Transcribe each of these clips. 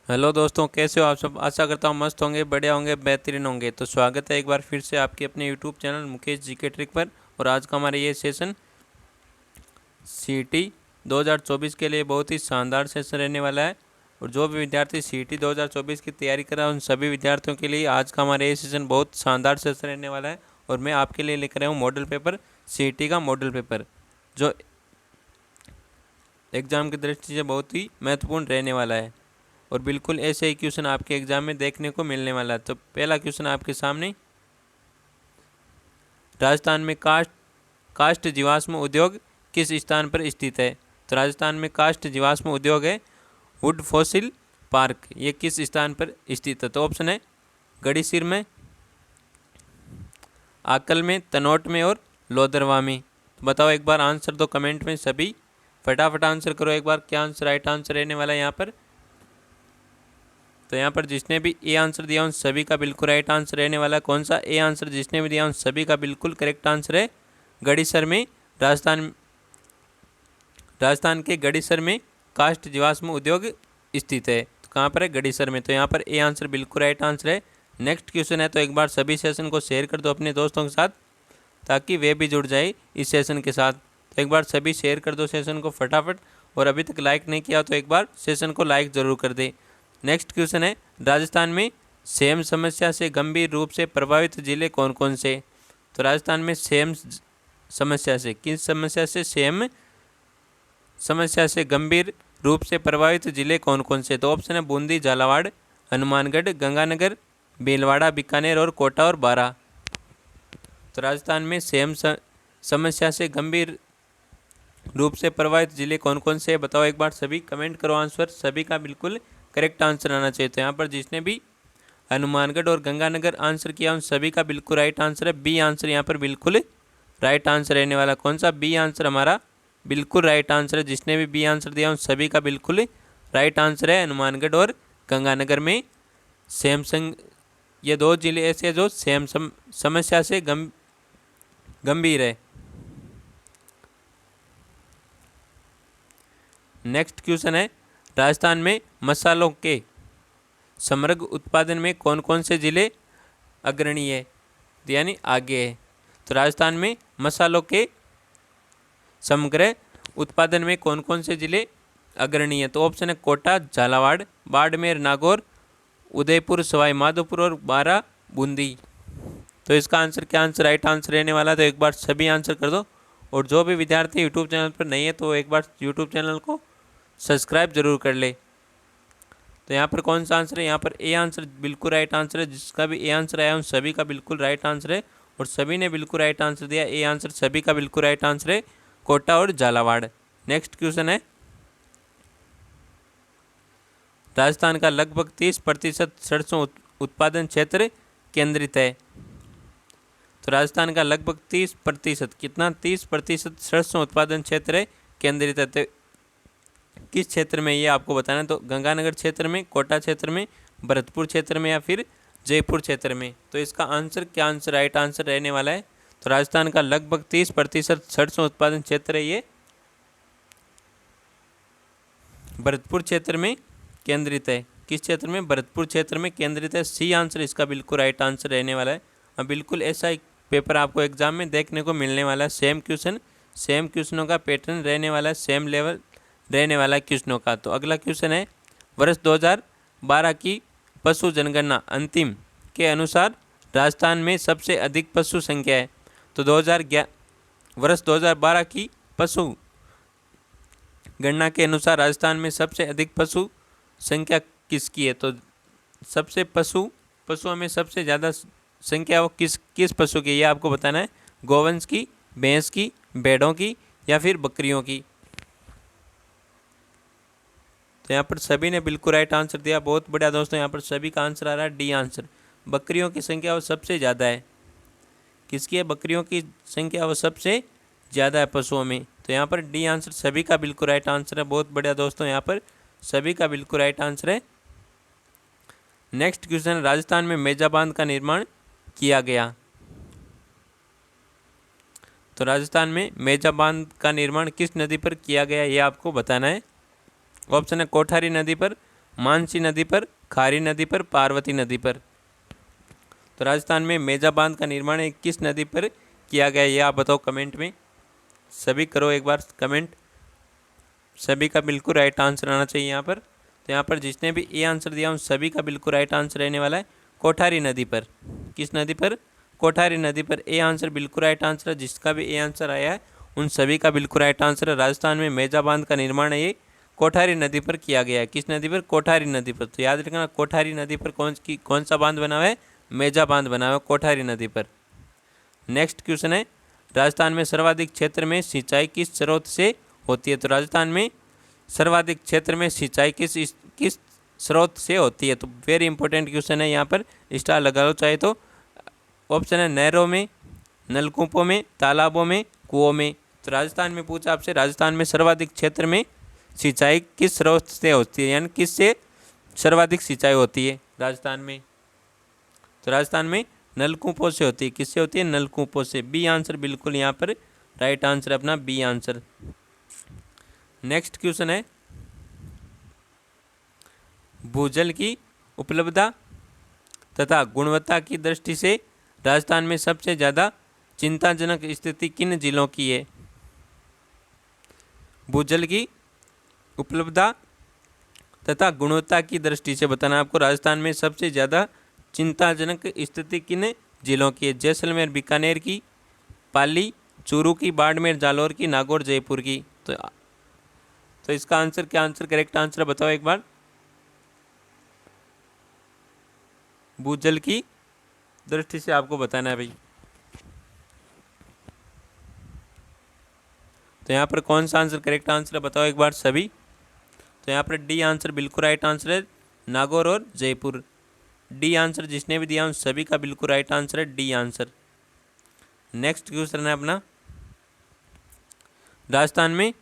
Hello दोस्तों, कैसे हो आप सब। आशा करता हूँ मस्त होंगे, बढ़िया होंगे, बेहतरीन होंगे। तो स्वागत है एक बार फिर से आपके अपने यूट्यूब चैनल मुकेश जी के ट्रिक पर। और आज का हमारा ये सेशन सीईटी 2024 के लिए बहुत ही शानदार सेशन रहने वाला है। और जो भी विद्यार्थी सीईटी 2024 की तैयारी कर रहा है उन सभी विद्यार्थियों के लिए आज का हमारा ये सेशन बहुत शानदार सेशन रहने वाला है। और मैं आपके लिए लेकर आया हूँ मॉडल पेपर, सीईटी का मॉडल पेपर, जो एग्ज़ाम की दृष्टि से बहुत ही महत्वपूर्ण रहने वाला है। और बिल्कुल ऐसे ही क्वेश्चन आपके एग्जाम में देखने को मिलने वाला है। तो पहला क्वेश्चन आपके सामने, राजस्थान में काष्ठ जीवाश्म उद्योग किस स्थान पर स्थित है। तो राजस्थान में काष्ठ जीवाश्म उद्योग है वुड फॉसिल पार्क, ये किस स्थान पर स्थित है। तो ऑप्शन है गढ़ीसिर में, आकल में, तनोट में और लोदरवा में। तो बताओ एक बार आंसर दो कमेंट में, सभी फटाफट आंसर करो एक बार, क्या आंसर राइट आंसर रहने वाला है यहाँ पर। तो यहाँ पर जिसने भी ए आंसर दिया उन सभी का बिल्कुल राइट आंसर रहने वाला है। कौन सा ए आंसर जिसने भी दिया उन सभी का बिल्कुल करेक्ट आंसर है गढ़ीसर में। राजस्थान के गढ़ीसर में काष्ठ जीवाश्म उद्योग स्थित है। तो कहाँ पर है, गढ़ीसर में। तो यहाँ पर ए आंसर बिल्कुल राइट आंसर है। नेक्स्ट क्वेश्चन है, तो एक बार सभी सेशन को शेयर कर दो अपने दोस्तों के साथ ताकि वे भी जुड़ जाए इस सेशन के साथ। तो एक बार सभी शेयर कर दो सेशन को फटाफट। और अभी तक लाइक नहीं किया तो एक बार सेशन को लाइक ज़रूर कर दे। नेक्स्ट क्वेश्चन है, राजस्थान में सेम समस्या से गंभीर रूप से प्रभावित जिले कौन कौन से। तो राजस्थान में सेम समस्या से, किस समस्या से, सेम समस्या से गंभीर रूप से प्रभावित जिले कौन कौन से। तो ऑप्शन है बूंदी, झालावाड़, हनुमानगढ़, गंगानगर, भीलवाड़ा, बीकानेर और कोटा और बारां। तो राजस्थान में सेम समस्या से गंभीर रूप से प्रभावित जिले कौन कौन से, बताओ एक बार सभी कमेंट करो आंसर, सभी का बिल्कुल करेक्ट आंसर आना चाहिए। तो यहाँ पर जिसने भी हनुमानगढ़ और गंगानगर आंसर किया उन सभी का बिल्कुल राइट आंसर है बी आंसर, यहाँ पर बिल्कुल राइट आंसर रहने वाला। कौन सा, बी आंसर हमारा बिल्कुल राइट आंसर है। जिसने भी बी आंसर दिया उन सभी का बिल्कुल राइट आंसर है हनुमानगढ़ और गंगानगर में सैमसंग, ये दो जिले ऐसे हैं जो सेम समस्या से गंभीर है। नेक्स्ट क्वेश्चन है, राजस्थान में मसालों के समग्र उत्पादन में कौन कौन से जिले अग्रणी है, यानी आगे है। तो राजस्थान में मसालों के समग्र उत्पादन में कौन कौन से जिले अग्रणी है। तो ऑप्शन है कोटा, झालावाड़, बाड़मेर, नागौर, उदयपुर, सवाई माधोपुर और बारां बूंदी। तो इसका आंसर क्या आंसर राइट आंसर रहने वाला है। तो एक बार सभी आंसर कर दो। और जो भी विद्यार्थी यूट्यूब चैनल पर नहीं है तो एक बार यूट्यूब चैनल को सब्सक्राइब जरूर कर ले। तो यहाँ पर कौन सा आंसर है, यहाँ पर ए आंसर बिल्कुल राइट आंसर है। जिसका भी ए आंसर आया उन सभी का बिल्कुल राइट आंसर है। और सभी ने बिल्कुल राइट आंसर दिया, ए आंसर सभी का बिल्कुल राइट आंसर है कोटा और झालावाड़। नेक्स्ट क्वेश्चन है, राजस्थान का लगभग 30% सरसों उत्पादन क्षेत्र केंद्रित है। तो राजस्थान का लगभग 30%, कितना, 30% सरसों उत्पादन क्षेत्र केंद्रित है। तो किस क्षेत्र में ये आपको बताना है। तो गंगानगर क्षेत्र में, कोटा क्षेत्र में, भरतपुर क्षेत्र में या फिर जयपुर क्षेत्र में। तो इसका आंसर क्या आंसर राइट आंसर रहने वाला है। तो राजस्थान का लगभग 30% सरसों उत्पादन क्षेत्र है ये भरतपुर क्षेत्र में केंद्रित है। किस क्षेत्र में, भरतपुर क्षेत्र में केंद्रित है। सी आंसर इसका बिल्कुल राइट आंसर रहने वाला है। अब बिल्कुल ऐसा एक पेपर आपको एग्जाम में देखने को मिलने वाला है। सेम क्वेश्चनों का पैटर्न रहने वाला है, सेम लेवल रहने वाला है क्वेश्चनों का। तो अगला क्वेश्चन है, वर्ष 2012 की पशु जनगणना अंतिम के अनुसार राजस्थान में सबसे अधिक पशु संख्या है। तो वर्ष 2012 की पशु गणना के अनुसार राजस्थान में सबसे अधिक पशु संख्या किसकी है। तो सबसे पशुओं में सबसे ज़्यादा संख्या वो किस पशु की, ये आपको बताना है। गोवंश की, भैंस की, भेड़ों की या फिर बकरियों की। तो यहाँ पर सभी ने बिल्कुल राइट आंसर दिया, बहुत बढ़िया दोस्तों। यहाँ पर सभी का आंसर आ रहा है डी आंसर, बकरियों की संख्या वो सबसे ज़्यादा है। किसकी है, बकरियों की संख्या वो सबसे ज़्यादा है पशुओं में। तो यहाँ पर डी आंसर सभी का बिल्कुल राइट आंसर है, बहुत बढ़िया दोस्तों। यहाँ पर सभी का बिल्कुल राइट आंसर है। नेक्स्ट क्वेश्चन, राजस्थान में मेजा बांध का निर्माण किया गया। तो राजस्थान में मेजा बांध का निर्माण किस नदी पर किया गया, ये आपको बताना है। ऑप्शन है कोठारी नदी पर, मानसी नदी पर, खारी नदी पर, पार्वती नदी पर। तो राजस्थान में मेजा बांध का निर्माण किस नदी पर किया गया, ये आप बताओ कमेंट में। सभी करो एक बार कमेंट, सभी का बिल्कुल राइट आंसर आना चाहिए यहाँ पर। तो यहाँ पर जिसने भी ए आंसर दिया उन सभी का बिल्कुल राइट आंसर रहने वाला है कोठारी नदी पर। किस नदी पर? कोठारी नदी पर। ए आंसर बिल्कुल राइट आंसर है। जिसका भी ए आंसर आया है उन सभी का बिल्कुल राइट आंसर है। राजस्थान में मेजा बांध का निर्माण है ये कोठारी नदी पर किया गया है। किस नदी पर? कोठारी नदी पर। तो याद रखना कोठारी नदी पर कौन सा बांध बना हुआ है? मेजा बांध बना हुआ है कोठारी नदी पर। नेक्स्ट क्वेश्चन है, राजस्थान में सर्वाधिक क्षेत्र में सिंचाई किस स्रोत से होती है? तो राजस्थान में सर्वाधिक क्षेत्र में सिंचाई किस स्रोत से होती है? तो वेरी इंपॉर्टेंट क्वेश्चन है, यहाँ पर स्टार लगा लो चाहे तो। ऑप्शन है नहरों में, नलकूपों में, तालाबों में, कुओं में। तो राजस्थान में पूछा आपसे, राजस्थान में सर्वाधिक क्षेत्र में सिंचाई किस स्रोत से होती है, यानी किससे सर्वाधिक सिंचाई होती है राजस्थान में? तो राजस्थान में नलकूपों से होती है। किससे होती है? नलकूपों से। बी आंसर बिल्कुल यहाँ पर राइट आंसर अपना बी आंसर। नेक्स्ट क्वेश्चन है, भूजल की उपलब्धता तथा गुणवत्ता की दृष्टि से राजस्थान में सबसे ज़्यादा चिंताजनक स्थिति किन जिलों की है? भूजल की उपलब्धता तथा गुणवत्ता की दृष्टि से बताना आपको राजस्थान में सबसे ज़्यादा चिंताजनक स्थिति किन जिलों की है? जैसलमेर, बीकानेर की, पाली, चूरू की, बाड़मेर, जालौर की, नागौर, जयपुर की। तो इसका आंसर क्या आंसर करेक्ट आंसर बताओ एक बार। भूजल की दृष्टि से आपको बताना है भाई। तो यहाँ पर कौन सा आंसर करेक्ट आंसर है बताओ एक बार सभी। तो यहाँ पर डी आंसर बिल्कुल राइट आंसर है, नागौर और जयपुर। डी आंसर जिसने भी दिया उन सभी का बिल्कुल राइट आंसर है डी आंसर। नेक्स्ट क्वेश्चन है अपना, राजस्थान में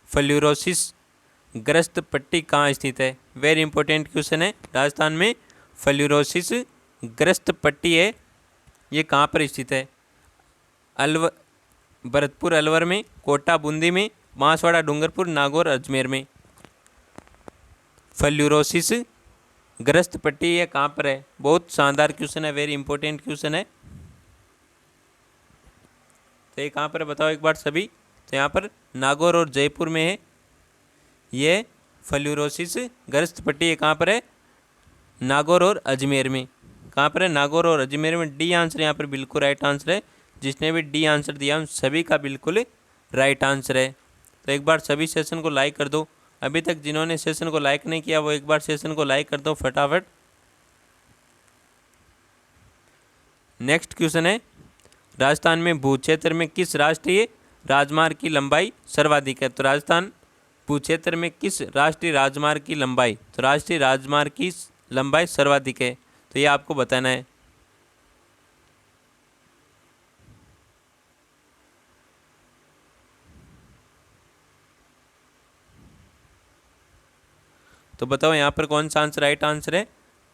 फ्लोरोसिस ग्रस्त पट्टी कहाँ स्थित है? वेरी इंपॉर्टेंट क्वेश्चन है। राजस्थान में फ्लोरोसिस ग्रस्त पट्टी है, ये कहाँ पर स्थित है? भरतपुर अलवर में, कोटा बूंदी में, बांसवाड़ा डूंगरपुर, नागौर अजमेर में। फ्लोरोसिस ग्रस्त पट्टी ये कहाँ पर है? बहुत शानदार क्वेश्चन है, वेरी इंपॉर्टेंट क्वेश्चन है। तो ये कहाँ पर है बताओ एक बार सभी। तो यहाँ पर नागौर और जयपुर में है ये फ्लोरोसिस ग्रस्त पट्टी। ये कहाँ पर है? नागौर और अजमेर में। कहाँ पर है? नागौर और अजमेर में। डी आंसर यहाँ पर बिल्कुल राइट आंसर है। जिसने भी डी आंसर दिया उन सभी का बिल्कुल राइट आंसर है। तो एक बार सभी सेशन को लाइक कर दो। अभी तक जिन्होंने सेशन को लाइक नहीं किया वो एक बार सेशन को लाइक कर दो फटाफट। नेक्स्ट क्वेश्चन है, राजस्थान में भू क्षेत्र में किस राष्ट्रीय राजमार्ग की लंबाई सर्वाधिक है? तो राजस्थान भू क्षेत्र में किस राष्ट्रीय राजमार्ग की लंबाई, तो राष्ट्रीय राजमार्ग की लंबाई सर्वाधिक है, तो ये आपको बताना है। तो बताओ यहाँ पर कौन सा आंसर राइट आंसर है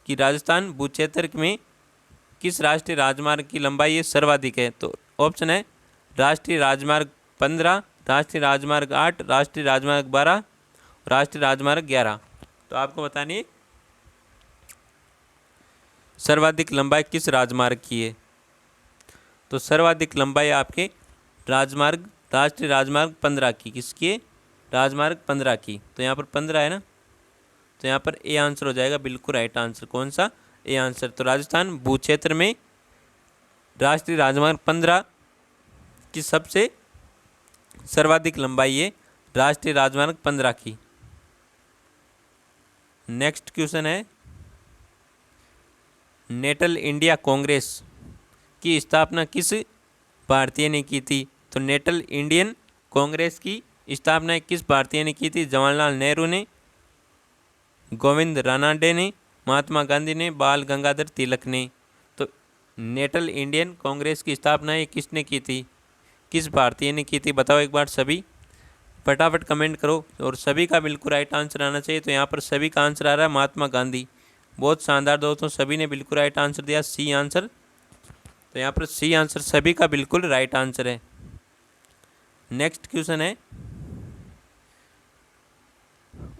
कि राजस्थान भू क्षेत्र में किस राष्ट्रीय राजमार्ग की लंबाई ये सर्वाधिक है? तो ऑप्शन है राष्ट्रीय राजमार्ग 15, राष्ट्रीय राजमार्ग 8, राष्ट्रीय राजमार्ग 12, राष्ट्रीय राजमार्ग 11। तो आपको बतानी है सर्वाधिक लंबाई किस राजमार्ग की है। तो सर्वाधिक लंबाई आपके राष्ट्रीय राजमार्ग 15 की। किसकी है? राजमार्ग 15 की। तो यहाँ पर 15 है ना, तो यहाँ पर ए आंसर हो जाएगा बिल्कुल राइट आंसर। कौन सा? A answer. तो राजस्थान भू क्षेत्र में राष्ट्रीय राजमार्ग 15 की सबसे सर्वाधिक लंबाई है राष्ट्रीय राजमार्ग 15 की। नेक्स्ट क्वेश्चन है, नेटल इंडिया कांग्रेस की स्थापना किस भारतीय ने की थी? तो नेटल इंडियन कांग्रेस की स्थापना किस भारतीय ने की थी? जवाहरलाल नेहरू ने, गोविंद रानाडे ने, महात्मा गांधी ने, बाल गंगाधर तिलक ने। तो नेटल इंडियन कांग्रेस की स्थापना ये किसने की थी? किस भारतीय ने की थी बताओ एक बार सभी। फटाफट कमेंट करो और सभी का बिल्कुल राइट आंसर आना चाहिए। तो यहाँ पर सभी का आंसर आ रहा है महात्मा गांधी। बहुत शानदार दोस्तों, सभी ने बिल्कुल राइट आंसर दिया, सी आंसर। तो यहाँ पर सी आंसर सभी का बिल्कुल राइट आंसर है। नेक्स्ट क्वेश्चन है,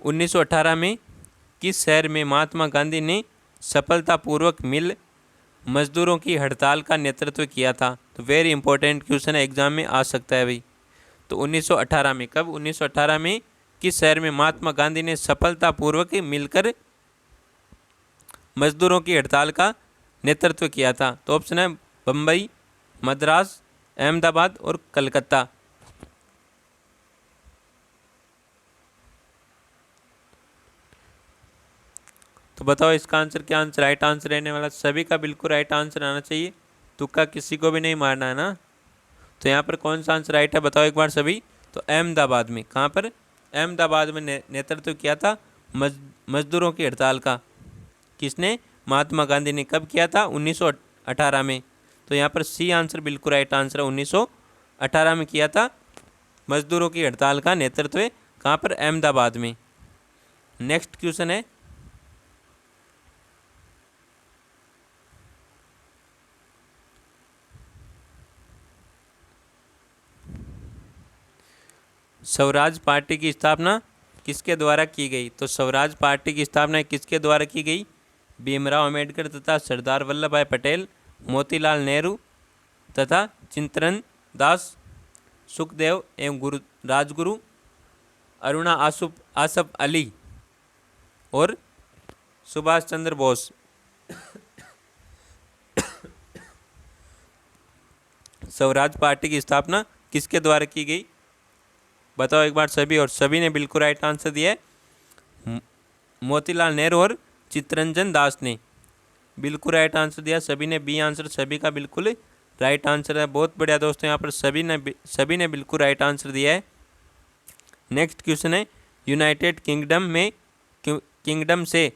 1918 में किस शहर में महात्मा गांधी ने सफलतापूर्वक मिल मजदूरों की हड़ताल का नेतृत्व किया था? तो वेरी इंपॉर्टेंट क्वेश्चन है, एग्जाम में आ सकता है भाई। तो 1918 में, कब? 1918 में किस शहर में महात्मा गांधी ने सफलतापूर्वक मिलकर मजदूरों की हड़ताल का नेतृत्व किया था? तो ऑप्शन है बम्बई, मद्रास, अहमदाबाद और कलकत्ता। तो बताओ इसका आंसर क्या आंसर राइट आंसर रहने वाला? सभी का बिल्कुल राइट आंसर आना चाहिए, तुक्का किसी को भी नहीं मारना है ना। तो यहाँ पर कौन सा आंसर राइट है बताओ एक बार सभी। तो अहमदाबाद में, कहाँ पर? अहमदाबाद में नेतृत्व किया था मजदूरों की हड़ताल का। किसने? महात्मा गांधी ने। कब किया था? 1918 में। तो यहाँ पर सी आंसर बिल्कुल राइट आंसर है, 1918 में किया था मजदूरों की हड़ताल का नेतृत्व। कहाँ पर? अहमदाबाद में। नेक्स्ट क्वेश्चन है, स्वराज पार्टी की स्थापना किसके द्वारा की गई? तो स्वराज पार्टी की स्थापना किसके द्वारा की गई? भीमराव अंबेडकर तथा सरदार वल्लभ भाई पटेल, मोतीलाल नेहरू तथा चिंतन दास, सुखदेव एवं राजगुरु, अरुणा आसफ अली और सुभाष चंद्र बोस। स्वराज पार्टी की स्थापना किसके द्वारा की गई बताओ एक बार सभी। और सभी ने बिल्कुल राइट आंसर दिया है, मोतीलाल नेहरू और चित्तरंजन दास ने बिल्कुल राइट आंसर दिया। सभी ने बी आंसर, सभी का बिल्कुल राइट आंसर है। बहुत बढ़िया दोस्तों, यहाँ पर सभी ने बिल्कुल राइट आंसर दिया है। नेक्स्ट क्वेश्चन है, यूनाइटेड किंगडम से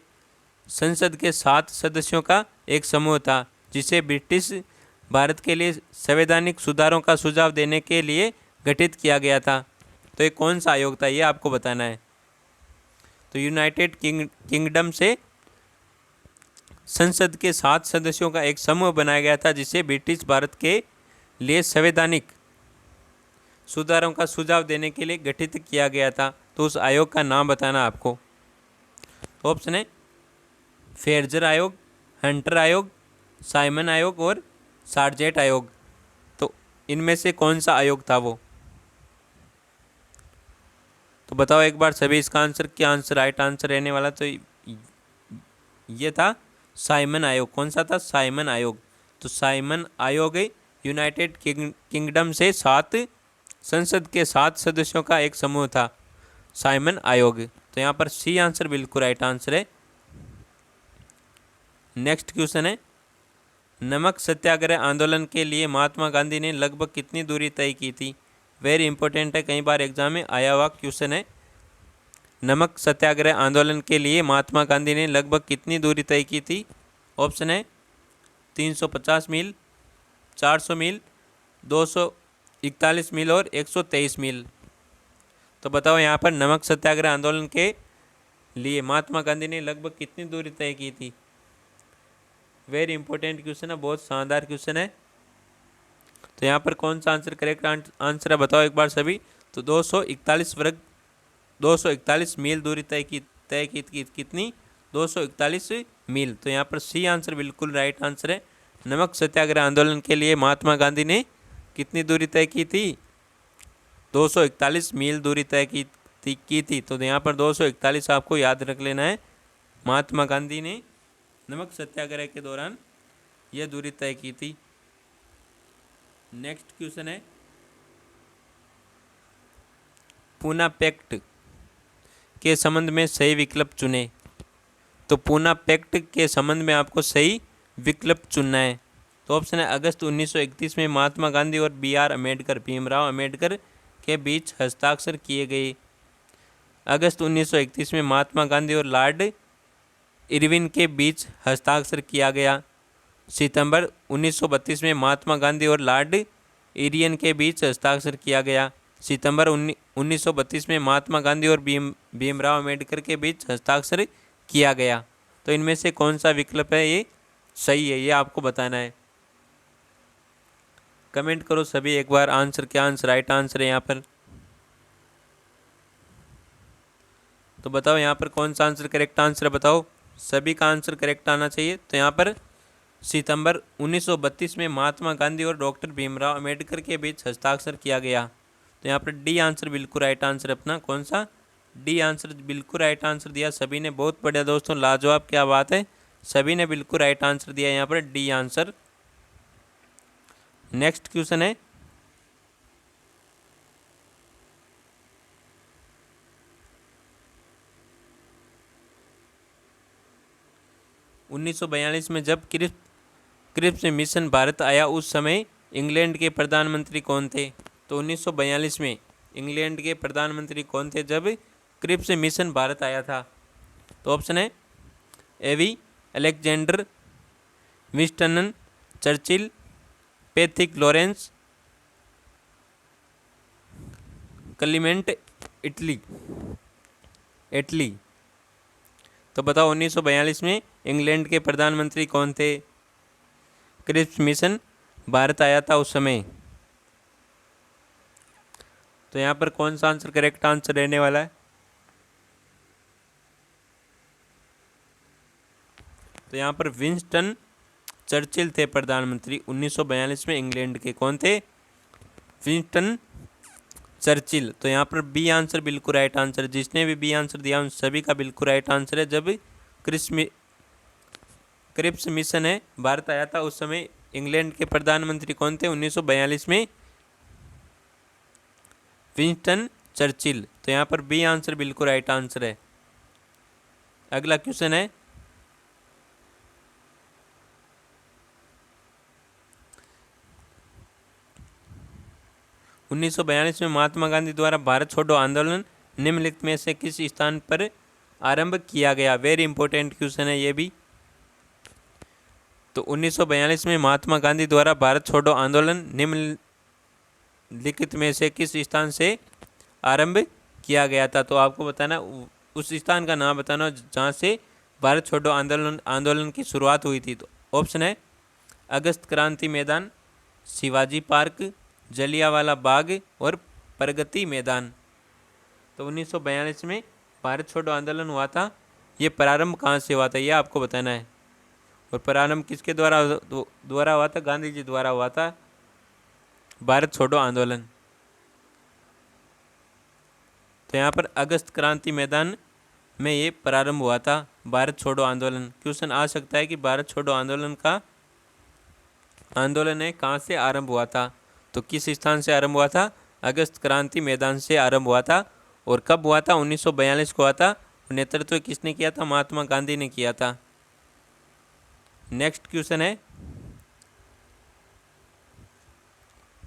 संसद के 7 सदस्यों का एक समूह था जिसे ब्रिटिश भारत के लिए संवैधानिक सुधारों का सुझाव देने के लिए गठित किया गया था। तो ये कौन सा आयोग था, ये आपको बताना है। तो यूनाइटेड किंगडम से संसद के 7 सदस्यों का एक समूह बनाया गया था जिसे ब्रिटिश भारत के लिए संवैधानिक सुधारों का सुझाव देने के लिए गठित किया गया था। तो उस आयोग का नाम बताना आपको। ऑप्शन है फेरजर आयोग, हंटर आयोग, साइमन आयोग और सार्जेंट आयोग। तो इनमें से कौन सा आयोग था वो? तो बताओ एक बार सभी इसका आंसर, क्या आंसर राइट आंसर रहने वाला? तो ये था साइमन आयोग। कौन सा था? साइमन आयोग। तो साइमन आयोग यूनाइटेड किंगडम से 7 संसद के 7 सदस्यों का एक समूह था, साइमन आयोग। तो यहाँ पर सी आंसर बिल्कुल राइट आंसर है। नेक्स्ट क्वेश्चन है, नमक सत्याग्रह आंदोलन के लिए महात्मा गांधी ने लगभग कितनी दूरी तय की थी? वेरी इंपॉर्टेंट है, कई बार एग्जाम में आया हुआ क्वेश्चन है। नमक सत्याग्रह आंदोलन के लिए महात्मा गांधी ने लगभग कितनी दूरी तय की थी? ऑप्शन है 350 मील, 400 मील, 241 मील और 123 मील। तो बताओ यहाँ पर नमक सत्याग्रह आंदोलन के लिए महात्मा गांधी ने लगभग कितनी दूरी तय की थी? वेरी इंपॉर्टेंट क्वेश्चन है, बहुत शानदार क्वेश्चन है। तो यहाँ पर कौन सा आंसर करेक्ट आंसर है बताओ एक बार सभी। तो 241 मील दूरी तय की कितनी? 241 मील। तो यहाँ पर सी आंसर बिल्कुल राइट आंसर है। नमक सत्याग्रह आंदोलन के लिए महात्मा गांधी ने कितनी दूरी तय की थी? 241 मील दूरी तय की थी। तो यहाँ पर 241 आपको याद रख लेना है। महात्मा गांधी ने नमक सत्याग्रह के दौरान यह दूरी तय की थी। नेक्स्ट क्वेश्चन है, पूना पैक्ट के संबंध में सही विकल्प चुने। तो पूना पैक्ट के संबंध में आपको सही विकल्प चुनना है। तो ऑप्शन है अगस्त 1931 में महात्मा गांधी और भीमराव अम्बेडकर के बीच हस्ताक्षर किए गए। अगस्त 1931 में महात्मा गांधी और लॉर्ड इरविन के बीच हस्ताक्षर किया गया। सितंबर 1932 में महात्मा गांधी और लॉर्ड इरियन के बीच हस्ताक्षर किया गया। सितंबर 1932 में महात्मा गांधी और भीमराव अम्बेडकर के बीच हस्ताक्षर किया गया। तो इनमें से कौन सा विकल्प है ये सही है, ये आपको बताना है। कमेंट करो सभी एक बार आंसर, क्या आंसर राइट आंसर है यहाँ पर। तो बताओ यहाँ पर कौन सा आंसर करेक्ट आंसर है, बताओ। सभी का आंसर करेक्ट आना चाहिए। तो यहाँ पर सितंबर 1932 में महात्मा गांधी और डॉक्टर भीमराव अंबेडकर के बीच हस्ताक्षर किया गया। तो यहाँ पर डी आंसर बिल्कुल राइट आंसर अपना कौन सा, डी आंसर बिल्कुल राइट आंसर दिया सभी ने। बहुत बढ़िया दोस्तों, लाजवाब, क्या बात है, सभी ने बिल्कुल राइट आंसर दिया यहाँ पर डी आंसर। नेक्स्ट क्वेश्चन है 1942 में जब क्रिप्स मिशन भारत आया उस समय इंग्लैंड के प्रधानमंत्री कौन थे। तो 1942 में इंग्लैंड के प्रधानमंत्री कौन थे जब क्रिप्स मिशन भारत आया था। तो ऑप्शन है एवी, Alexander, Winston Churchill, Pethick Lawrence, Clement Attlee. तो बताओ 1942 में इंग्लैंड के प्रधानमंत्री कौन थे, क्रिप्स मिशन भारत आया था उस समय। तो यहाँ पर कौन सा आंसर करेक्ट आंसर रहने वाला है। तो यहाँ पर विंस्टन चर्चिल थे प्रधानमंत्री 1942 में इंग्लैंड के। कौन थे, विंस्टन चर्चिल। तो यहाँ पर बी आंसर बिल्कुल राइट आंसर, जिसने भी बी आंसर दिया उन सभी का बिल्कुल राइट आंसर है। जब क्रिप्स मिशन है भारत आया था उस समय इंग्लैंड के प्रधानमंत्री कौन थे 1942 में, विंस्टन चर्चिल। तो यहाँ पर बी आंसर बिल्कुल राइट आंसर है। अगला क्वेश्चन है 1942 में महात्मा गांधी द्वारा भारत छोड़ो आंदोलन निम्नलिखित में से किस स्थान पर आरंभ किया गया। वेरी इंपॉर्टेंट क्वेश्चन है ये भी। तो 1942 में महात्मा गांधी द्वारा भारत छोड़ो आंदोलन निम्नलिखित में से किस स्थान से आरंभ किया गया था। तो आपको बताना उस स्थान का नाम बताना जहाँ से भारत छोड़ो आंदोलन की शुरुआत हुई थी। तो ऑप्शन है अगस्त क्रांति मैदान, शिवाजी पार्क, जलियांवाला बाग और प्रगति मैदान। तो 1942 में भारत छोड़ो आंदोलन हुआ था, ये प्रारंभ कहाँ से हुआ था ये आपको बताना है। और प्रारंभ किसके द्वारा हुआ था, गांधी जी द्वारा हुआ था भारत छोड़ो आंदोलन। तो यहाँ पर अगस्त क्रांति मैदान में ये प्रारंभ हुआ था भारत छोड़ो आंदोलन। क्वेश्चन आ सकता है कि भारत छोड़ो आंदोलन का आंदोलन है कहाँ से आरंभ हुआ था। तो किस स्थान से आरंभ हुआ था, अगस्त क्रांति मैदान से आरंभ हुआ था। और कब हुआ था, 1942 को हुआ था। नेतृत्व किसने किया था, महात्मा गांधी ने किया था। नेक्स्ट क्वेश्चन है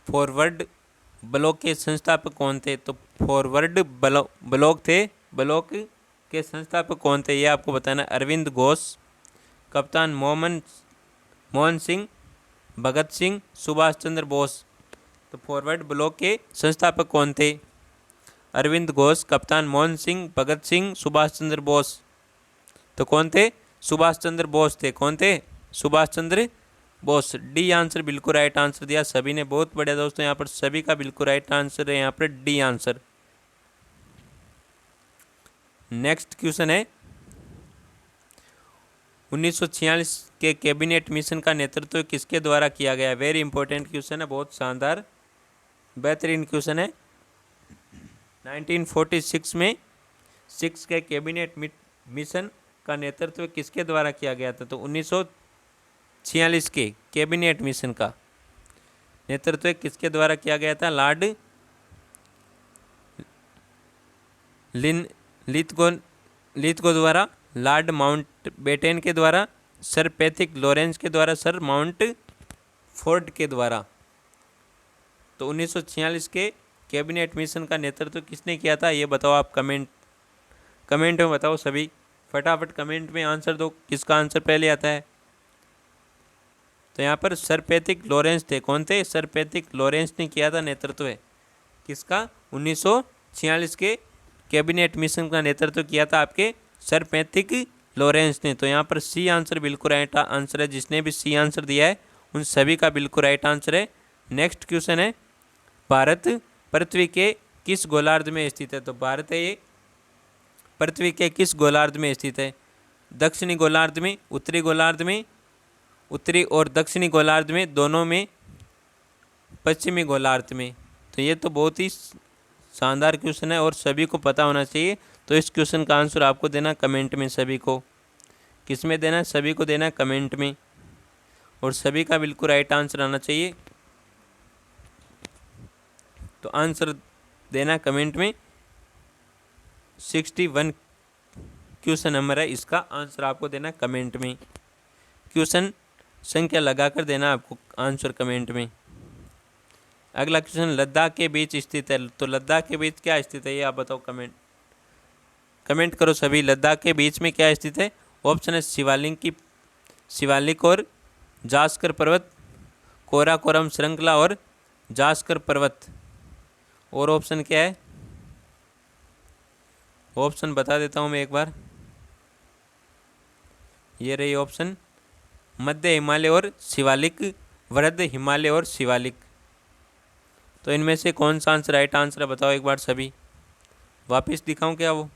फॉरवर्ड ब्लॉक के संस्थापक कौन थे। तो फॉरवर्ड ब्लॉक के संस्थापक कौन थे ये आपको बताना। अरविंद घोष, कप्तान मोहन सिंह, भगत सिंह, सुभाष चंद्र बोस। तो फॉरवर्ड ब्लॉक के संस्थापक कौन थे, अरविंद घोष, कप्तान मोहन सिंह, भगत सिंह, सुभाष चंद्र बोस। तो कौन थे, सुभाष चंद्र बोस थे। कौन थे, सुभाष चंद्र बोस। डी आंसर बिल्कुल राइट आंसर दिया सभी ने, बहुत बढ़िया दोस्तों। यहाँ पर सभी का बिल्कुल राइट आंसर है यहाँ पर डी आंसर। नेक्स्ट क्वेश्चन है 1946 के कैबिनेट मिशन का नेतृत्व किसके द्वारा किया गया। वेरी इंपॉर्टेंट क्वेश्चन है, बहुत शानदार बेहतरीन क्वेश्चन है। 1946 में 6 के कैबिनेट मिशन का नेतृत्व किसके द्वारा किया गया था। तो 1946 के कैबिनेट मिशन का नेतृत्व किसके द्वारा किया गया था, लॉर्ड लिथगो द्वारा, लॉर्ड माउंटबेटन के द्वारा, सर पैथिक लॉरेंस के द्वारा, सर माउंटफोर्ड के द्वारा। तो 1946 के कैबिनेट मिशन का नेतृत्व किसने किया था ये बताओ आप। कमेंट में बताओ सभी, फटाफट कमेंट में आंसर दो, किसका आंसर पहले आता है। तो यहाँ पर सर पैथिक लॉरेंस थे। कौन थे, सर पैथिक लॉरेंस ने किया था नेतृत्व किसका, 1946 के कैबिनेट मिशन का नेतृत्व किया था आपके सर पैथिक लॉरेंस ने। तो यहाँ पर सी आंसर बिल्कुल राइट आंसर है, जिसने भी सी आंसर दिया है उन सभी का बिल्कुल राइट आंसर है। नेक्स्ट क्वेश्चन है भारत पृथ्वी के किस गोलार्ध में स्थित है। तो भारत है ये पृथ्वी के किस गोलार्ध में स्थित है? दक्षिणी गोलार्ध में, उत्तरी गोलार्ध में, उत्तरी और दक्षिणी गोलार्ध में, दोनों में, पश्चिमी गोलार्ध में। तो ये तो बहुत ही शानदार क्वेश्चन है और सभी को पता होना चाहिए। तो इस क्वेश्चन का आंसर आपको देना कमेंट में। सभी को किस में देना है? सभी को देना है कमेंट में, और सभी का बिल्कुल राइट आंसर आना चाहिए। तो आंसर देना कमेंट में। 61 क्वेश्चन नंबर है, इसका आंसर आपको देना कमेंट में। क्वेश्चन संख्या लगाकर देना आपको आंसर कमेंट में। अगला क्वेश्चन, लद्दाख के बीच स्थित है। तो लद्दाख के बीच क्या स्थित है, ये आप बताओ। कमेंट करो सभी। लद्दाख के बीच में क्या स्थित है? ऑप्शन है शिवालिक और जास्कर पर्वत, कोराकोरम श्रृंखला और जास्कर पर्वत। और ऑप्शन क्या है? ऑप्शन बता देता हूँ मैं एक बार। ये रही ऑप्शन, मध्य हिमालय और शिवालिक, वृद्ध हिमालय और शिवालिक। तो इनमें से कौन सा आंसर राइट आंसर है, बताओ एक बार सभी। वापस दिखाऊं क्या वो?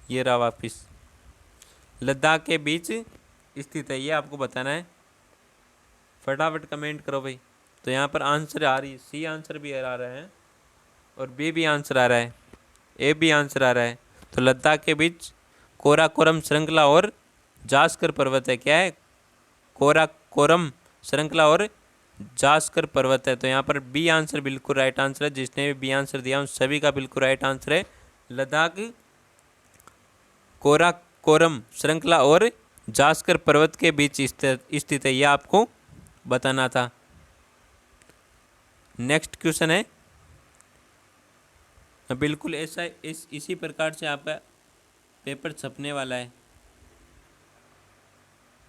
ये रहा वापस। लद्दाख के बीच स्थित है, ये आपको बताना है। फटाफट कमेंट करो भाई। तो यहाँ पर आंसर आ रही है, सी आंसर भी आ रहा है और बी भी आंसर आ रहा है, ए भी आंसर आ रहा है। तो लद्दाख के बीच कोराकोरम श्रृंखला और जास्कर पर्वत है। क्या है? कोराकोरम श्रृंखला और जास्कर पर्वत है। तो यहाँ पर बी आंसर बिल्कुल राइट आंसर है। जिसने भी बी आंसर दिया उन सभी का बिल्कुल राइट आंसर है। लद्दाख कोराकोरम श्रृंखला और जास्कर पर्वत के बीच स्थित है, यह आपको बताना था। नेक्स्ट क्वेश्चन है, बिल्कुल ऐसा इसी प्रकार से आपका पेपर छपने वाला है।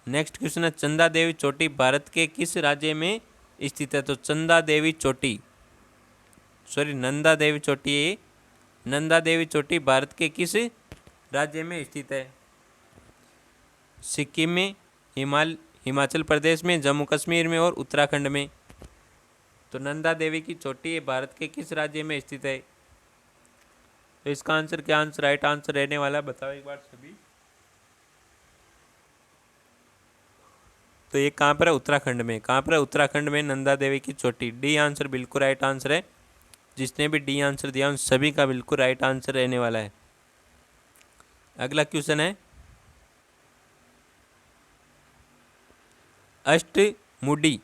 नेक्स्ट क्वेश्चन है, चंदा देवी चोटी भारत के किस राज्य में स्थित है? तो नंदा देवी चोटी भारत के किस राज्य में स्थित है? सिक्किम में, हिमाचल प्रदेश में, जम्मू कश्मीर में और उत्तराखंड में। तो नंदा देवी की चोटी भारत के किस राज्य में स्थित है? तो इसका आंसर क्या आंसर राइट आंसर रहने वाला है, बताओ एक बार सभी। तो ये कहाँ पर है? उत्तराखंड में। कहाँ पर है? उत्तराखंड में नंदा देवी की चोटी। डी आंसर बिल्कुल राइट आंसर है। जिसने भी डी आंसर दिया उन सभी का बिल्कुल राइट आंसर रहने वाला है। अगला क्वेश्चन है, अष्टमुडी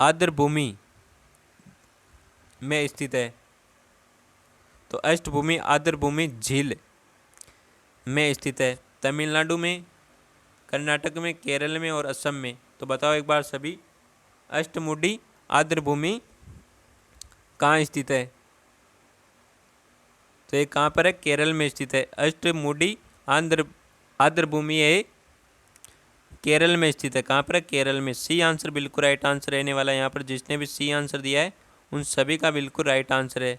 आर्द्रभूमि में स्थित है। तो अष्टभूमि आर्द्रभूमि झील में स्थित है तमिलनाडु में, कर्नाटक में, केरल में और असम में। तो बताओ एक बार सभी, अष्टमुडी आर्द्रभूमि कहाँ स्थित है? तो ये कहाँ पर है? केरल में स्थित है। अष्टमुडी आर्द्रभूमि है, केरल में स्थित है। कहाँ पर है? केरल में। सी आंसर बिल्कुल राइट आंसर रहने वाला है। यहाँ पर जिसने भी सी आंसर दिया है उन सभी का बिल्कुल राइट आंसर है।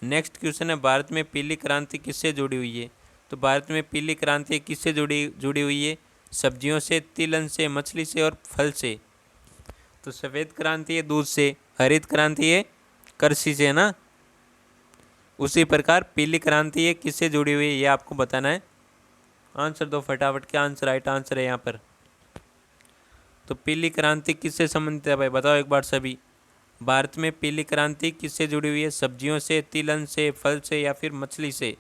नेक्स्ट क्वेश्चन है, भारत में पीली क्रांति किससे जुड़ी हुई है? तो भारत में पीली क्रांति किससे जुड़ी हुई है? सब्जियों से, तिलहन से, मछली से और फल से। तो सफ़ेद क्रांति है दूध से, हरित क्रांति है कृषि से, है ना। उसी प्रकार पीली क्रांति है किससे जुड़ी हुई है, ये आपको बताना है। आंसर दो फटाफट, क्या आंसर राइट आंसर है यहाँ पर? तो पीली क्रांति किससे संबंधित है भाई, बताओ एक बार सभी। भारत में पीली क्रांति किससे जुड़ी हुई है? सब्जियों से, तिलहन से, फल से या फिर मछली से।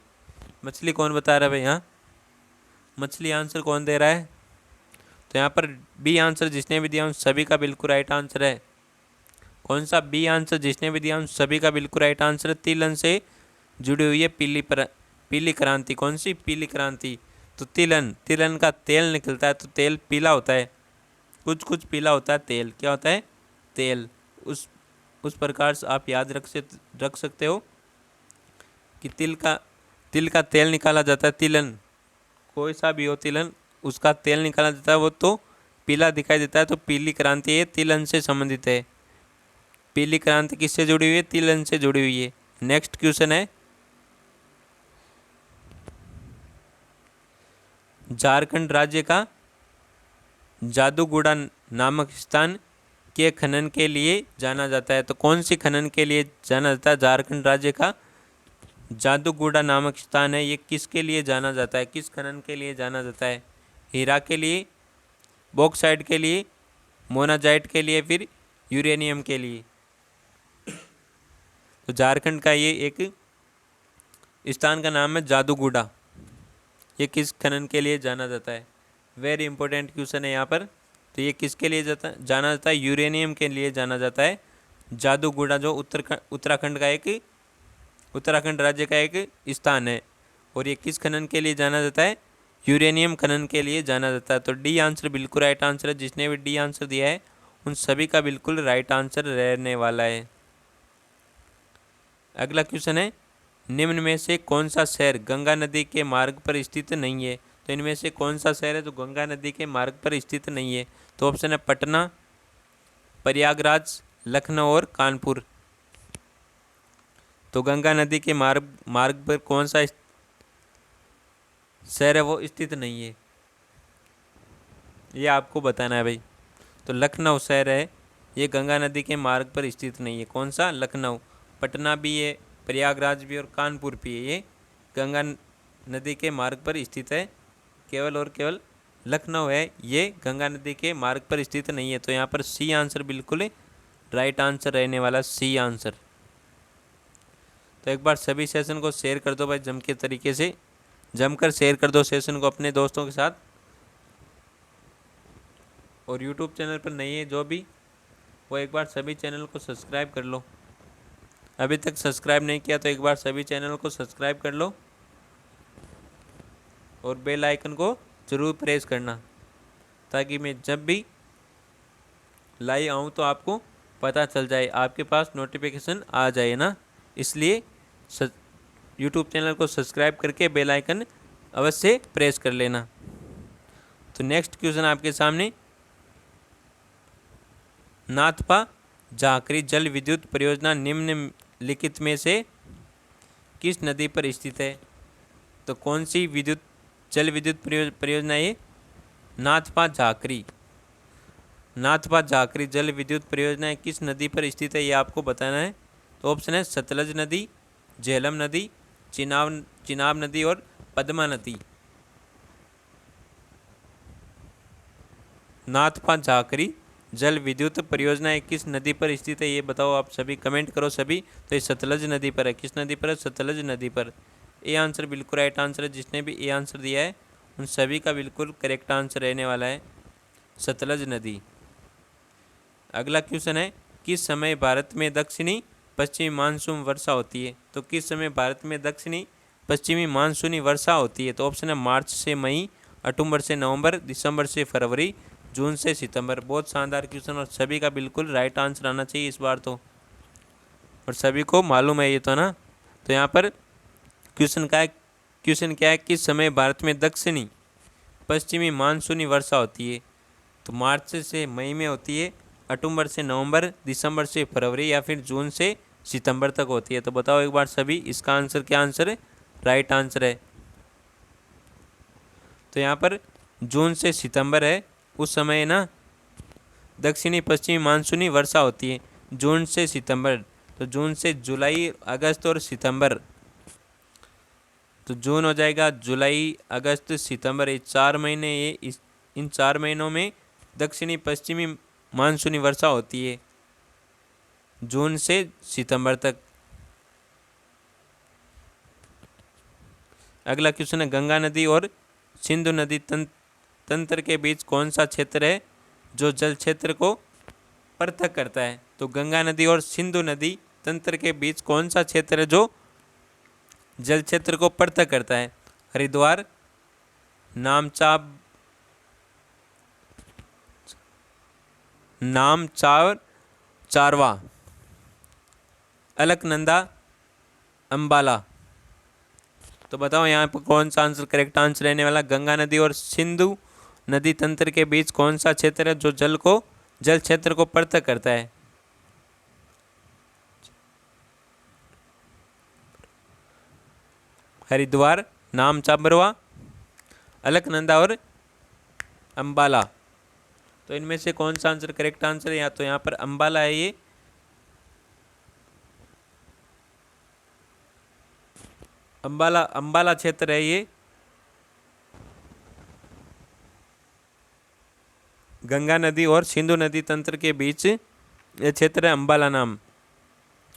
मछली कौन बता रहा है भाई? यहाँ मछली आंसर कौन दे रहा है? तो यहाँ पर बी आंसर जिसने भी दिया उन सभी का बिल्कुल राइट आंसर है। कौन सा? बी आंसर जिसने भी दिया उन सभी का बिल्कुल राइट आंसर है। तिलहन से जुड़ी हुई है पीली क्रांति। कौन सी पीली क्रांति? तो तिलहन का तेल निकलता है। तो तेल पीला होता है, कुछ पीला होता है तेल। क्या होता है? तेल। उस प्रकार से आप याद रख सकते हो कि तिल का तेल निकाला जाता है। तिलहन कोई सा भी हो, तिलहन उसका तेल निकाला जाता है, वो तो पीला दिखाई देता है। तो पीली क्रांति है तिलहन से संबंधित है। पीली क्रांति किससे जुड़ी हुई है? तिलहन से जुड़ी हुई है। नेक्स्ट क्वेश्चन है, झारखंड राज्य का जादूगुड़ा नामक स्थान के खनन के लिए जाना जाता है। तो कौन सी खनन के लिए जाना जाता है झारखंड राज्य का जादूगुड़ा नामक स्थान है, ये किसके लिए जाना जाता है, किस खनन के लिए जाना जाता है? हीरा के लिए, बॉक्साइट के लिए, मोनाजाइट के लिए, फिर यूरेनियम के लिए? तो झारखंड का ये एक स्थान का नाम है जादूगुड़ा। ये किस खनन के लिए जाना जाता है? वेरी इंपॉर्टेंट क्वेश्चन है यहाँ पर। तो ये किसके लिए जाना जाता है? यूरेनियम के लिए जाना जाता है जादूगुड़ा, जो उत्तराखंड राज्य का एक स्थान है। और ये किस खनन के लिए जाना जाता है? यूरेनियम खनन के लिए जाना जाता है। तो डी आंसर बिल्कुल राइट आंसर है। जिसने भी डी आंसर दिया है उन सभी का बिल्कुल राइट आंसर रहने वाला है। अगला क्वेश्चन है, निम्न में से कौन सा शहर गंगा नदी के मार्ग पर स्थित नहीं है? तो इनमें से कौन सा शहर है जो गंगा नदी के मार्ग पर स्थित नहीं है? तो ऑप्शन है पटना, प्रयागराज, लखनऊ और कानपुर। तो गंगा नदी के मार्ग पर कौन सा शहर है वो स्थित नहीं है, ये आपको बताना है भाई। तो लखनऊ शहर है, ये गंगा नदी के मार्ग पर स्थित नहीं है। कौन सा? लखनऊ। पटना भी है, प्रयागराज भी और कानपुर भी है, ये गंगा नदी के मार्ग पर स्थित है। केवल और केवल लखनऊ है, ये गंगा नदी के मार्ग पर स्थित नहीं है। तो यहाँ पर सी आंसर बिल्कुल राइट आंसर रहने वाला, सी आंसर। तो एक बार सभी सेशन को शेयर कर दो भाई, जम के तरीके से जमकर शेयर कर दो सेशन को अपने दोस्तों के साथ। और यूट्यूब चैनल पर नहीं है जो भी, वो एक बार सभी चैनल को सब्सक्राइब कर लो। अभी तक सब्सक्राइब नहीं किया तो एक बार सभी चैनल को सब्सक्राइब कर लो और बेल आइकन को ज़रूर प्रेस करना, ताकि मैं जब भी लाइव आऊँ तो आपको पता चल जाए, आपके पास नोटिफिकेशन आ जाए ना। इसलिए यूट्यूब चैनल को सब्सक्राइब करके बेल आइकन अवश्य प्रेस कर लेना। तो नेक्स्ट क्वेश्चन आपके सामने, नाथपा झाकरी जल विद्युत परियोजना निम्नलिखित में से किस नदी पर स्थित है? तो कौन सी जल विद्युत परियोजना ये? नाथपा झाकरी जल विद्युत परियोजना किस नदी पर स्थित है, ये आपको बताना है। तो ऑप्शन है सतलज नदी, झेलम नदी, चिनाब नदी और पद्मा नदी। नाथपा झाकरी जल विद्युत परियोजना किस नदी पर स्थित है, ये बताओ आप सभी, कमेंट करो सभी। तो ये सतलज नदी पर है। किस नदी पर है? सतलज नदी पर। ए आंसर बिल्कुल राइट आंसर है। जिसने भी ए आंसर दिया है उन सभी का बिल्कुल करेक्ट आंसर रहने वाला है, सतलज नदी। अगला क्वेश्चन है, किस समय भारत में दक्षिणी पश्चिमी मानसून वर्षा होती है? तो किस समय भारत में दक्षिणी पश्चिमी मानसूनी वर्षा होती है? तो ऑप्शन है मार्च से मई, अक्टूबर से नवंबर, दिसंबर से फरवरी, जून से सितंबर। बहुत शानदार क्वेश्चन और सभी का बिल्कुल राइट आंसर आना चाहिए इस बार तो, और सभी को मालूम है ये तो ना। तो यहाँ पर क्वेश्चन क्या है, किस समय भारत में दक्षिणी पश्चिमी मानसूनी वर्षा होती है? तो मार्च से मई में होती है, अक्टूबर से नवंबर, दिसंबर से फरवरी या फिर जून से सितंबर तक होती है। तो बताओ एक बार सभी, इसका आंसर क्या आंसर है? राइट आंसर है। तो यहाँ पर जून से सितंबर है, उस समय ना दक्षिणी पश्चिमी मानसूनी वर्षा होती है। जून से सितंबर, तो जून से जुलाई, अगस्त और सितंबर। तो जून हो जाएगा, जुलाई, अगस्त, सितंबर, ये 4 महीने, ये इन 4 महीनों में दक्षिणी पश्चिमी मानसूनी वर्षा होती है, जून से सितंबर तक। अगला क्वेश्चन है, गंगा नदी और सिंधु नदी तंत्र के बीच कौन सा क्षेत्र है जो जल क्षेत्र को पृथक करता है? तो गंगा नदी और सिंधु नदी तंत्र के बीच कौन सा क्षेत्र है जो जल क्षेत्र को पृथक करता है? हरिद्वार, चारवा, अलकनंदा, अंबाला। तो बताओ यहाँ पर कौन सा आंसर करेक्ट आंसर रहने वाला? गंगा नदी और सिंधु नदी तंत्र के बीच कौन सा क्षेत्र है जो जल क्षेत्र को पृथक करता है? हरिद्वार, नामचाबरवा, अलकनंदा और अंबाला। तो इनमें से कौन सा आंसर करेक्ट आंसर है? या तो यहाँ पर अंबाला है ये, अंबाला अंबाला क्षेत्र है ये, गंगा नदी और सिंधु नदी तंत्र के बीच ये क्षेत्र है अंबाला नाम।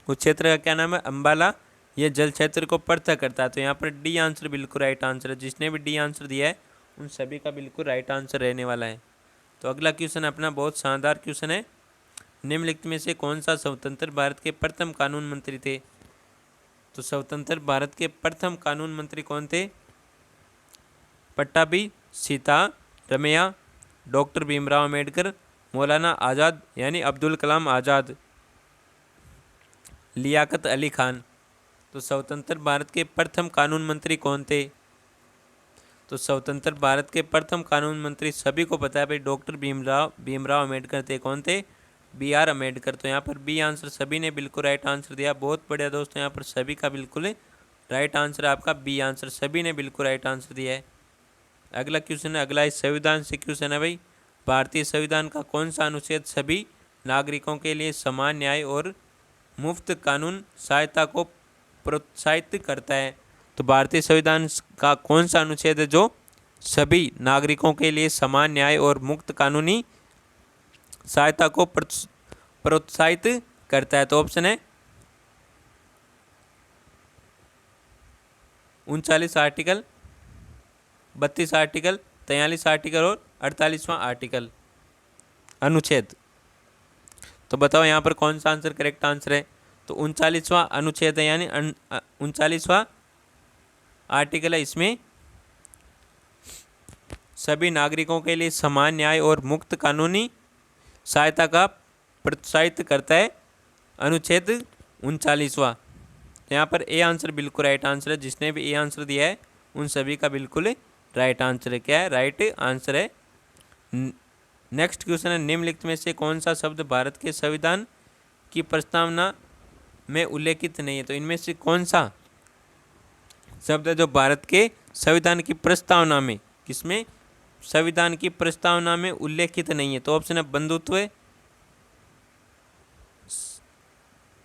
उस क्षेत्र का क्या नाम है? अंबाला। ये जल क्षेत्र को पृथक करता है। तो यहाँ पर डी आंसर बिल्कुल राइट आंसर है। जिसने भी डी आंसर दिया है उन सभी का बिल्कुल राइट आंसर रहने वाला है। तो अगला क्वेश्चन अपना बहुत शानदार क्वेश्चन है। निम्नलिखित में से कौन सा स्वतंत्र भारत के प्रथम कानून मंत्री थे? तो स्वतंत्र भारत के प्रथम कानून मंत्री कौन थे? पट्टाभी, सीता रमैया, डॉक्टर भीमराव अम्बेडकर, मौलाना आज़ाद यानी अब्दुल कलाम आज़ाद, लियाकत अली खान। तो स्वतंत्र भारत के प्रथम कानून मंत्री कौन थे? तो स्वतंत्र भारत के प्रथम कानून मंत्री सभी को पता है भाई, डॉक्टर भीमराव अम्बेडकर थे। कौन थे? BR अम्बेडकर। तो यहाँ पर बी आंसर सभी ने बिल्कुल राइट आंसर दिया। बहुत बढ़िया दोस्तों, यहाँ पर सभी का बिल्कुल राइट आंसर आपका बी आंसर, सभी ने बिल्कुल राइट आंसर दिया है। अगला क्वेश्चन है, अगला इस संविधान से क्वेश्चन है भाई, भारतीय संविधान का कौन सा अनुच्छेद सभी नागरिकों के लिए समान न्याय और मुफ्त कानून सहायता को प्रोत्साहित करता है? तो भारतीय संविधान का कौन सा अनुच्छेद है जो सभी नागरिकों के लिए समान न्याय और मुफ्त कानूनी सहायता को प्रोत्साहित करता है? तो ऑप्शन है 39 आर्टिकल, 32 आर्टिकल, 43 आर्टिकल और 48वां आर्टिकल अनुच्छेद। तो बताओ यहाँ पर कौन सा आंसर करेक्ट आंसर है? तो 39वां अनुच्छेद है, यानी 39वां आर्टिकल है। इसमें सभी नागरिकों के लिए समान न्याय और मुक्त कानूनी सहायता का प्रोत्साहित करता है, अनुच्छेद 39वां। तो यहाँ पर ए आंसर बिल्कुल राइट आंसर है। जिसने भी ए आंसर दिया है उन सभी का बिल्कुल राइट आंसर है। क्या है? राइट आंसर है। नेक्स्ट क्वेश्चन है, निम्नलिखित में से कौन सा शब्द भारत के संविधान की प्रस्तावना में उल्लेखित नहीं है? तो इनमें से कौन सा शब्द है जो भारत के संविधान की प्रस्तावना में, किसमें? संविधान की प्रस्तावना में उल्लेखित नहीं है। तो ऑप्शन है बंधुत्व,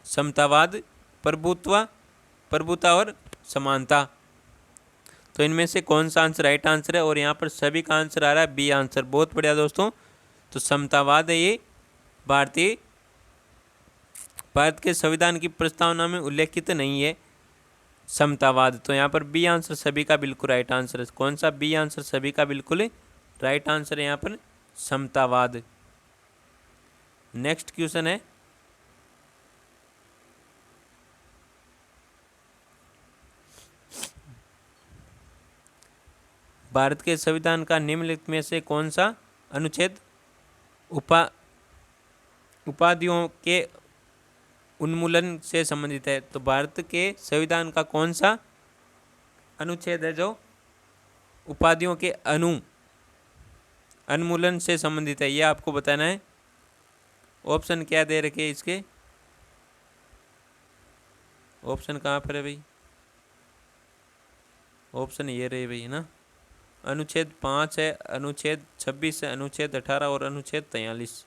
समतावाद, प्रभुता और समानता। तो इनमें से कौन सा आंसर राइट आंसर है? और यहाँ पर सभी का आंसर आ रहा है बी आंसर। बहुत बढ़िया दोस्तों। तो समतावाद है ये, भारत के संविधान की प्रस्तावना में उल्लेखित नहीं है समतावाद। तो यहाँ पर बी आंसर सभी का बिल्कुल राइट आंसर है। कौन सा? बी आंसर सभी का बिल्कुल राइट आंसर है यहाँ पर, समतावाद। नेक्स्ट क्वेश्चन है, भारत के संविधान का निम्नलिखित में से कौन सा अनुच्छेद उपाधियों के उन्मूलन से संबंधित है? तो भारत के संविधान का कौन सा अनुच्छेद है जो उपाधियों के उन्मूलन से संबंधित है? ये आपको बताना है। ऑप्शन क्या दे रखे हैं इसके? ऑप्शन कहाँ पर है भाई? ऑप्शन ये रहे भाई, है ना। अनुच्छेद 5 है, अनुच्छेद 26 है, अनुच्छेद 18 और अनुच्छेद 43।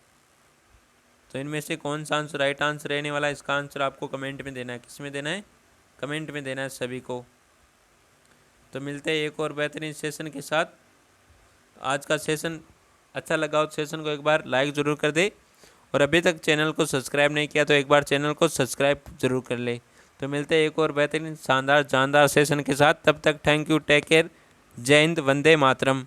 तो इनमें से कौन सा आंसर राइट आंसर रहने वाला है? इसका आंसर आपको कमेंट में देना है। किस में देना है? कमेंट में देना है सभी को। तो मिलते हैं एक और बेहतरीन सेशन के साथ। आज का सेशन अच्छा लगा हो सेशन को एक बार लाइक ज़रूर कर दे, और अभी तक चैनल को सब्सक्राइब नहीं किया तो एक बार चैनल को सब्सक्राइब ज़रूर कर ले। तो मिलते हैं एक और बेहतरीन शानदार जानदार सेशन के साथ। तब तक थैंक यू, टेक केयर, जय हिंद, वंदे मातरम।